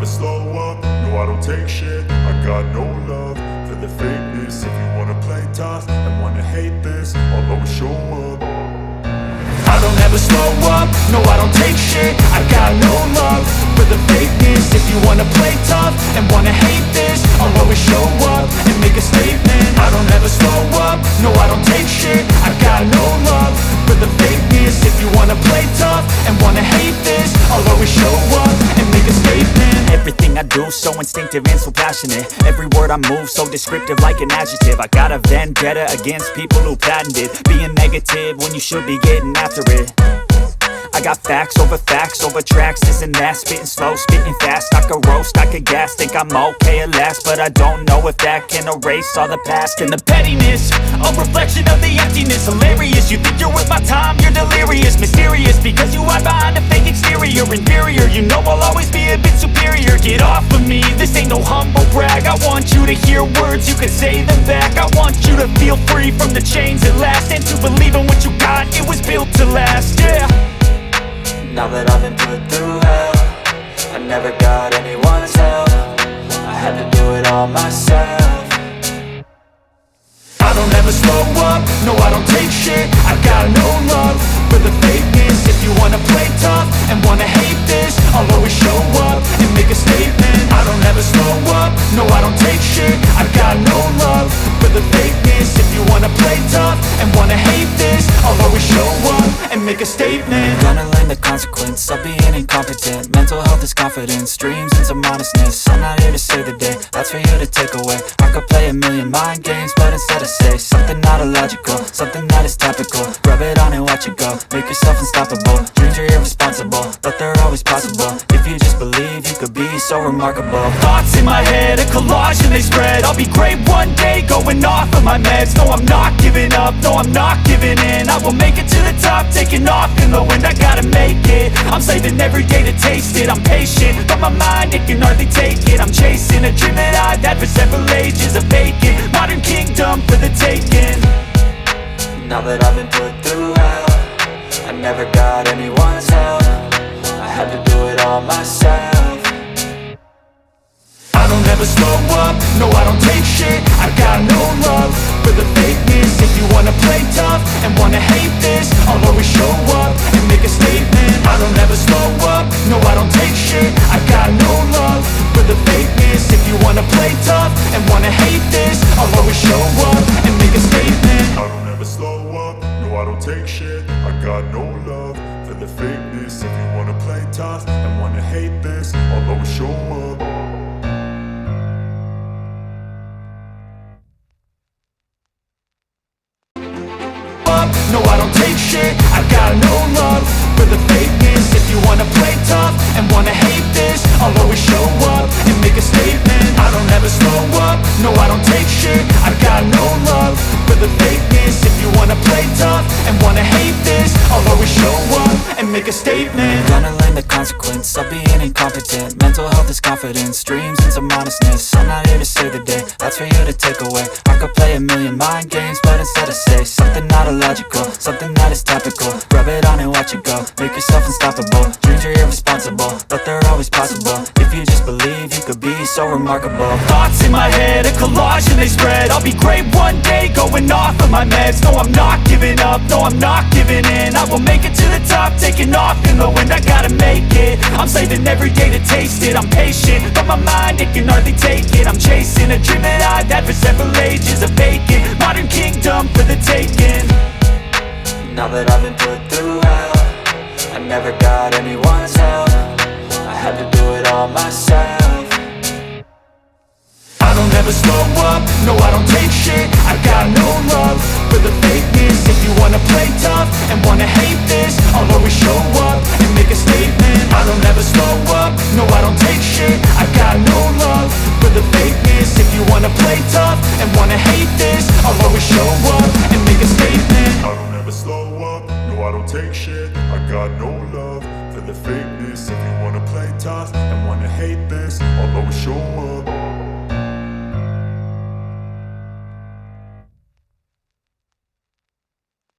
slow up, no I don't take shit. I got no love for the fakeness. If you wanna play tough and wanna hate this, I'll always show up. I don't ever slow up, no I don't take shit. I got no love for the fakeness. If you wanna play tough and wanna hate this, I'll always show up and make a statement. I don't ever slow up, no I don't take shit. I got no love for the fakeness. If you wanna play tough and wanna hate this, I'll always show up and make a statement. Everything I do so instinctive and so passionate. Every word I move so descriptive like an adjective. I got a vendetta against people who patented being negative when you should be getting after it. I got facts over tracks, this and that. Spitting slow, spitting fast. I could roast, I could gas. Think I'm okay at last, but I don't know if that can erase all the past. And the pettiness, a reflection of the emptiness. Hilarious, you think you're worth my time, you're delirious. Mysterious, because you hide behind a fake exterior. Inferior, you know I'll always be a bit superior. Get off of me, this ain't no humble brag. I want you to hear words, you can say them back. I want you to feel free from the chains at last, and to believe in what you got, it was built to last, yeah. Now that I've been put through hell, I never got anyone's help. I had to do it all myself. I don't ever slow up, no I don't take shit. I got no love for the fakeness. If you wanna play tough and wanna hate this, I'll always show up and make a statement. I don't ever slow up, no I don't take shit. I got no love for the fakeness. If you wanna play tough and wanna hate this, I'll always show up and make a statement. Gonna learn the consequence of being incompetent. Mental health is confidence, dreams and some honestness. I'm not here to save the day, that's for you to take away. I could play a million mind games, but instead I say something not illogical, something that is topical. Rub it on and watch it go, make yourself unstoppable. Dreams are irresponsible, but they're always possible. If you just believe, you could be so remarkable. Thoughts in my head, a collage and they spread. I'll be great one day, going off of my meds. No, I'm not giving up, no, I'm not giving in. I will make it to the top, taking off in the wind. I gotta make it, I'm saving every day to taste it. I'm patient, but my mind, it can hardly take it. I'm chasing a dream that I've had for several ages. A vacant, modern kingdom for the taking. Now that I've been put through hell, I never got anyone's help. I had to do it all myself. I don't ever slow up, no I don't take shit. I got no love for the fakeness. If you wanna play tough and wanna hate this, I'll always show up and make a statement. I don't ever slow up, no I don't take shit. I got no love for the fakeness. If you wanna play tough and wanna hate this, I'll always show up and make a statement. I don't ever slow up, no I don't take shit. I got no love for the fakeness. If you wanna play tough and wanna hate this, I'll always show up. No, I don't take shit. I got no love for the fakeness. If you wanna play tough and wanna hate this, I'll always show up and make a statement. I don't ever slow up, no I don't take shit. I got no love for the fakeness. If you wanna play tough and wanna hate this, I'll always show up and make a statement. Gonna learn the consequence of being incompetent. Mental health is confidence, dreams and some honestness. I'm not here to save the day, that's for you to take away. I could play a million mind games, but instead I say something not illogical, something that is topical. Rub it on and watch it go, make yourself unstoppable. Dreams are irresponsible, but they're always possible. If you just believe, you could be so remarkable. Thoughts in my head, a collage and they spread. I'll be great one day, going off of my meds. No, I'm not giving up, no, I'm not giving in. I will make it to the top, taking off in the wind. I gotta make it, I'm saving every day to taste it. I'm patient, but my mind, it can hardly take it. I'm chasing a dream that I've had for several ages. A vacant, modern kingdom for the taking. Now that I've been put through hell, I never got anyone's help. I had to do it all myself. I don't ever slow up, no I don't take shit. I got no love for the fakeness. If you wanna play tough and wanna hate this, I'll always show up and make a statement. I don't ever slow up, no I don't take shit. I got no love for the fakeness. If you wanna play tough and wanna hate this, I'll always show up and make a statement. I don't ever slow up, no I don't take shit. I got no love for the fakeness. If you wanna play tough and wanna hate this, I'll always show up.